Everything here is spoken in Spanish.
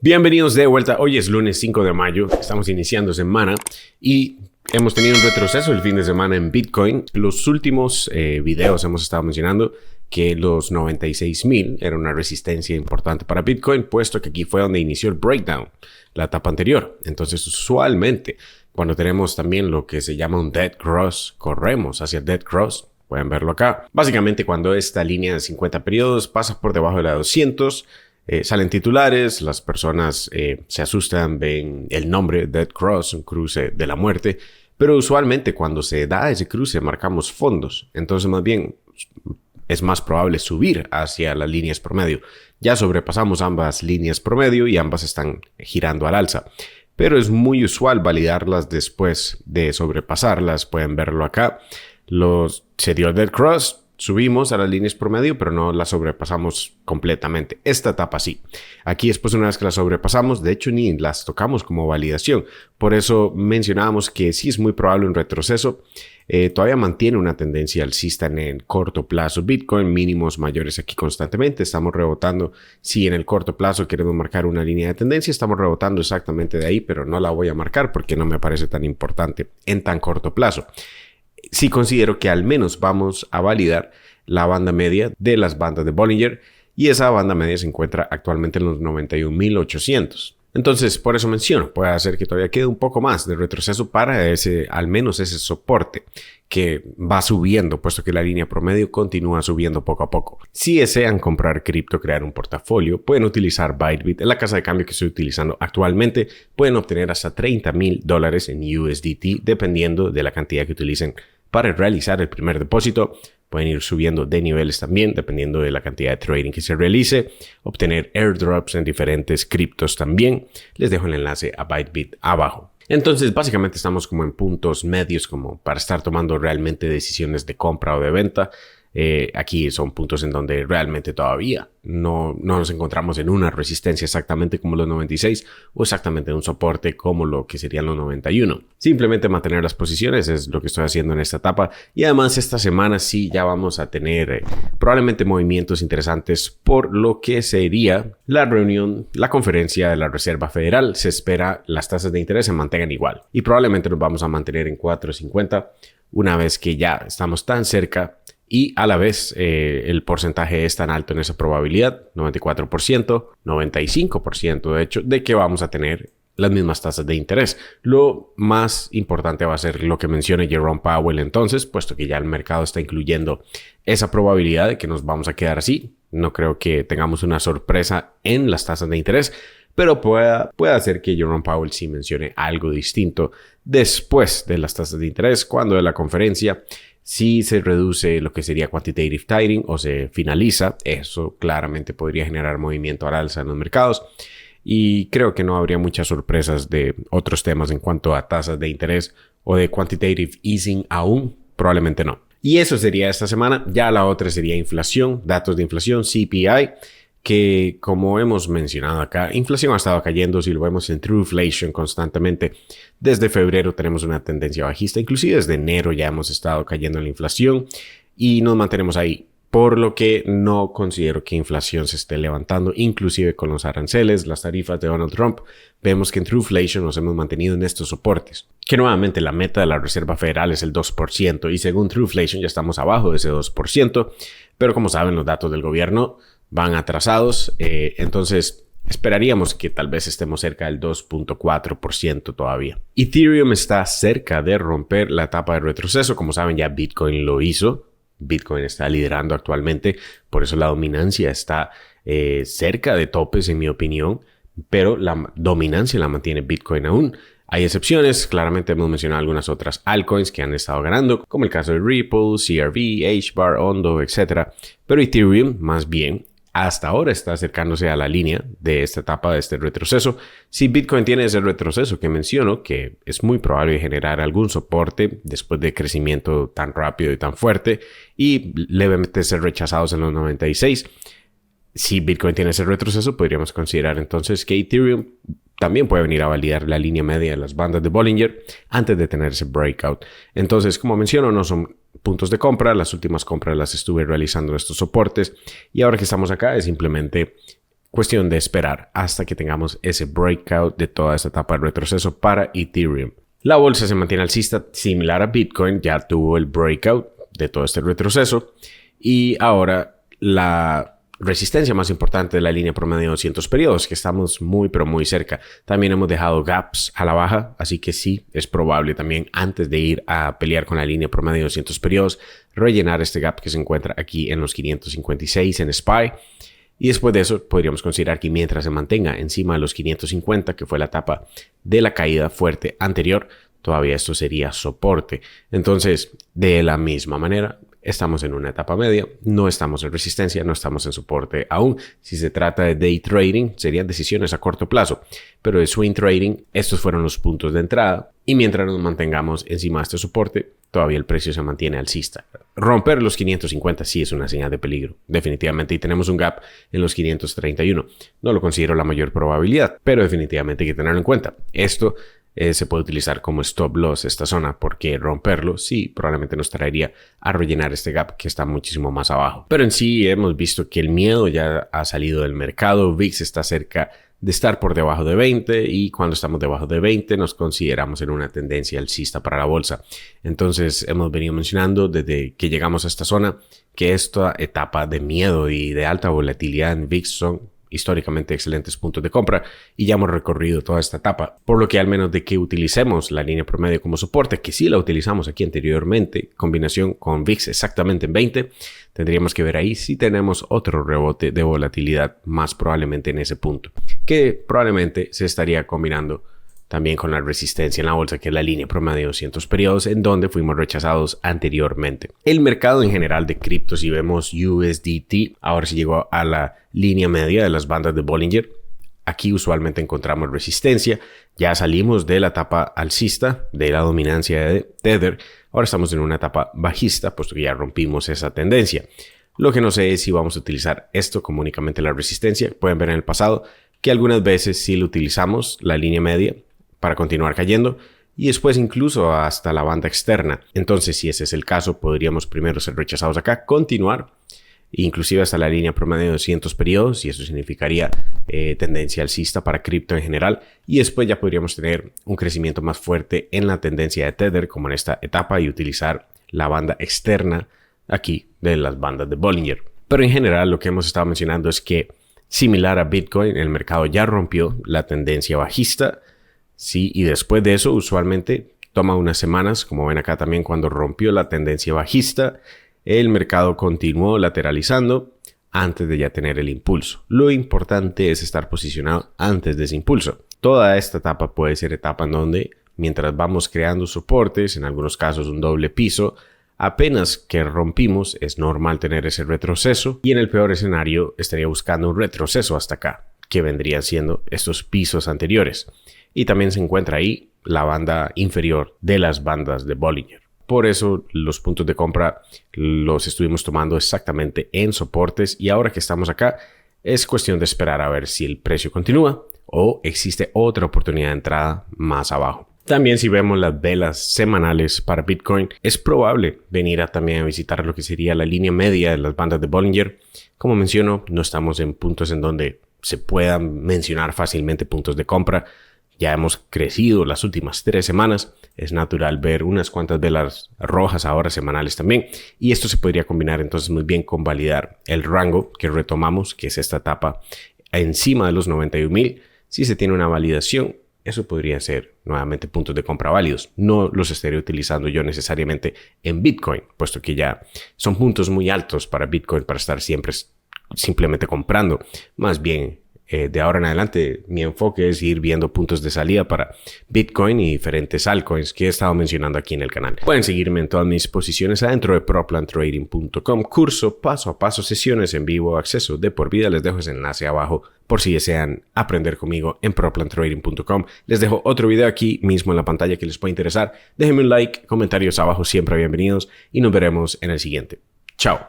Bienvenidos de vuelta. Hoy es lunes 5 de mayo. Estamos iniciando semana y hemos tenido un retroceso el fin de semana en Bitcoin. Los últimos videos hemos estado mencionando que los 96,000 era una resistencia importante para Bitcoin, puesto que aquí fue donde inició el breakdown, la etapa anterior. Entonces, usualmente, cuando tenemos también lo que se llama un dead cross, corremos hacia el dead cross. Pueden verlo acá. Básicamente, cuando esta línea de 50 periodos pasa por debajo de la 200, salen titulares, las personas se asustan, ven el nombre Dead Cross, un cruce de la muerte, pero usualmente cuando se da ese cruce marcamos fondos, entonces más bien es más probable subir hacia las líneas promedio. Ya sobrepasamos ambas líneas promedio y ambas están girando al alza, pero es muy usual validarlas después de sobrepasarlas. Pueden verlo acá, se dio el Dead Cross. Subimos a las líneas promedio, pero no las sobrepasamos completamente. Esta etapa sí. Aquí después, una vez que las sobrepasamos, de hecho ni las tocamos como validación. Por eso mencionábamos que sí es muy probable un retroceso. Todavía mantiene una tendencia alcista en el corto plazo. Bitcoin mínimos mayores aquí constantemente. Estamos rebotando. Si en el corto plazo queremos marcar una línea de tendencia, estamos rebotando exactamente de ahí, pero no la voy a marcar porque no me parece tan importante en tan corto plazo. Sí considero que al menos vamos a validar la banda media de las bandas de Bollinger y esa banda media se encuentra actualmente en los 91,800. Entonces, por eso menciono, puede ser que todavía quede un poco más de retroceso para al menos ese soporte que va subiendo, puesto que la línea promedio continúa subiendo poco a poco. Si desean comprar cripto, crear un portafolio, pueden utilizar Bybit. En la casa de cambio que estoy utilizando actualmente, pueden obtener hasta $30,000 en USDT, dependiendo de la cantidad que utilicen para realizar el primer depósito. Pueden ir subiendo de niveles también, dependiendo de la cantidad de trading que se realice. Obtener airdrops en diferentes criptos también. Les dejo el enlace a Bybit abajo. Entonces, básicamente estamos como en puntos medios como para estar tomando realmente decisiones de compra o de venta. Aquí son puntos en donde realmente todavía no nos encontramos en una resistencia exactamente como los 96 o exactamente en un soporte como lo que serían los 91. Simplemente mantener las posiciones es lo que estoy haciendo en esta etapa, y además esta semana sí ya vamos a tener probablemente movimientos interesantes por lo que sería la reunión, la conferencia de la Reserva Federal. Se espera las tasas de interés se mantengan igual y probablemente nos vamos a mantener en 4.50 una vez que ya estamos tan cerca. Y a la vez el porcentaje es tan alto en esa probabilidad, 94%, 95% de hecho, de que vamos a tener las mismas tasas de interés. Lo más importante va a ser lo que mencione Jerome Powell entonces, puesto que ya el mercado está incluyendo esa probabilidad de que nos vamos a quedar así. No creo que tengamos una sorpresa en las tasas de interés, pero puede hacer que Jerome Powell sí mencione algo distinto después de las tasas de interés, cuando de la conferencia. Si se reduce lo que sería quantitative tightening o se finaliza, eso claramente podría generar movimiento al alza en los mercados. Y creo que no habría muchas sorpresas de otros temas en cuanto a tasas de interés o de quantitative easing aún, probablemente no. Y eso sería esta semana. Ya la otra sería inflación, datos de inflación, CPI, que como hemos mencionado acá, inflación ha estado cayendo. Si lo vemos en Trueflation constantemente, desde febrero tenemos una tendencia bajista, inclusive desde enero ya hemos estado cayendo en la inflación y nos mantenemos ahí, por lo que no considero que inflación se esté levantando, inclusive con los aranceles, las tarifas de Donald Trump. Vemos que en Trueflation nos hemos mantenido en estos soportes, que nuevamente la meta de la Reserva Federal es el 2% y según Trueflation ya estamos abajo de ese 2%, pero como saben los datos del gobierno van atrasados, entonces esperaríamos que tal vez estemos cerca del 2.4% todavía. Ethereum está cerca de romper la etapa de retroceso. Como saben, ya Bitcoin lo hizo. Bitcoin está liderando actualmente, por eso la dominancia está cerca de topes en mi opinión, pero la dominancia la mantiene Bitcoin aún. Hay excepciones, claramente hemos mencionado algunas otras altcoins que han estado ganando, como el caso de Ripple, CRV, HBAR, Ondo, etc. Pero Ethereum más bien hasta ahora está acercándose a la línea de esta etapa de este retroceso. Si Bitcoin tiene ese retroceso que menciono, que es muy probable generar algún soporte después de crecimiento tan rápido y tan fuerte y levemente ser rechazados en los 96, si Bitcoin tiene ese retroceso, podríamos considerar entonces que Ethereum también puede venir a validar la línea media de las bandas de Bollinger antes de tener ese breakout. Entonces, como menciono, no son puntos de compra. Las últimas compras las estuve realizando en estos soportes y ahora que estamos acá es simplemente cuestión de esperar hasta que tengamos ese breakout de toda esta etapa de retroceso para Ethereum. La bolsa se mantiene alcista, similar a Bitcoin, ya tuvo el breakout de todo este retroceso y ahora la resistencia más importante de la línea promedio de 200 periodos, que estamos muy pero muy cerca. También hemos dejado gaps a la baja, así que sí, es probable también antes de ir a pelear con la línea promedio de 200 periodos, rellenar este gap que se encuentra aquí en los 556 en SPY. Y después de eso podríamos considerar que mientras se mantenga encima de los 550, que fue la etapa de la caída fuerte anterior, todavía esto sería soporte. Entonces, de la misma manera, estamos en una etapa media, no estamos en resistencia, no estamos en soporte aún. Si se trata de day trading, serían decisiones a corto plazo, pero de swing trading, estos fueron los puntos de entrada y mientras nos mantengamos encima de este soporte, todavía el precio se mantiene alcista. Romper los 550 sí es una señal de peligro, definitivamente, y tenemos un gap en los 531. No lo considero la mayor probabilidad, pero definitivamente hay que tenerlo en cuenta. Esto se puede utilizar como stop loss esta zona, porque romperlo sí probablemente nos traería a rellenar este gap que está muchísimo más abajo. Pero en sí hemos visto que el miedo ya ha salido del mercado. VIX está cerca de estar por debajo de 20 y cuando estamos debajo de 20 nos consideramos en una tendencia alcista para la bolsa. Entonces hemos venido mencionando desde que llegamos a esta zona que esta etapa de miedo y de alta volatilidad en VIX son históricamente excelentes puntos de compra y ya hemos recorrido toda esta etapa, por lo que al menos de que utilicemos la línea promedio como soporte, que sí la utilizamos aquí anteriormente, combinación con VIX exactamente en 20, tendríamos que ver ahí si tenemos otro rebote de volatilidad más probablemente en ese punto, que probablemente se estaría combinando también con la resistencia en la bolsa, que es la línea promedio de 200 periodos, en donde fuimos rechazados anteriormente. El mercado en general de criptos, si vemos USDT, ahora se llegó a la línea media de las bandas de Bollinger. Aquí usualmente encontramos resistencia. Ya salimos de la etapa alcista, de la dominancia de Tether. Ahora estamos en una etapa bajista, puesto que ya rompimos esa tendencia. Lo que no sé es si vamos a utilizar esto como únicamente la resistencia. Pueden ver en el pasado que algunas veces sí lo utilizamos, la línea media, para continuar cayendo y después incluso hasta la banda externa. Entonces, si ese es el caso, podríamos primero ser rechazados acá, continuar, inclusive hasta la línea promedio de 200 periodos, y eso significaría tendencia alcista para cripto en general, y después ya podríamos tener un crecimiento más fuerte en la tendencia de Tether, como en esta etapa, y utilizar la banda externa aquí de las bandas de Bollinger. Pero en general lo que hemos estado mencionando es que, similar a Bitcoin, el mercado ya rompió la tendencia bajista. Sí, y después de eso usualmente toma unas semanas, como ven acá también cuando rompió la tendencia bajista, el mercado continuó lateralizando antes de ya tener el impulso. Lo importante es estar posicionado antes de ese impulso. Toda esta etapa puede ser etapa en donde, mientras vamos creando soportes, en algunos casos un doble piso, apenas que rompimos es normal tener ese retroceso y en el peor escenario estaría buscando un retroceso hasta acá, que vendrían siendo estos pisos anteriores. Y también se encuentra ahí la banda inferior de las bandas de Bollinger. Por eso los puntos de compra los estuvimos tomando exactamente en soportes y ahora que estamos acá es cuestión de esperar a ver si el precio continúa o existe otra oportunidad de entrada más abajo. También si vemos las velas semanales para Bitcoin, es probable venir también a visitar lo que sería la línea media de las bandas de Bollinger. Como menciono, no estamos en puntos en donde se puedan mencionar fácilmente puntos de compra. Ya hemos crecido las últimas 3 semanas. Es natural ver unas cuantas velas rojas ahora semanales también. Y esto se podría combinar entonces muy bien con validar el rango que retomamos, que es esta etapa encima de los 91,000. Si se tiene una validación, eso podría ser nuevamente puntos de compra válidos. No los estaré utilizando yo necesariamente en Bitcoin, puesto que ya son puntos muy altos para Bitcoin para estar siempre simplemente comprando. Más bien, de ahora en adelante, mi enfoque es ir viendo puntos de salida para Bitcoin y diferentes altcoins que he estado mencionando aquí en el canal. Pueden seguirme en todas mis posiciones adentro de ProPlanTrading.com, curso paso a paso, sesiones en vivo, acceso de por vida. Les dejo ese enlace abajo por si desean aprender conmigo en ProPlanTrading.com. Les dejo otro video aquí mismo en la pantalla que les puede interesar. Déjenme un like, comentarios abajo siempre bienvenidos y nos veremos en el siguiente. Chao.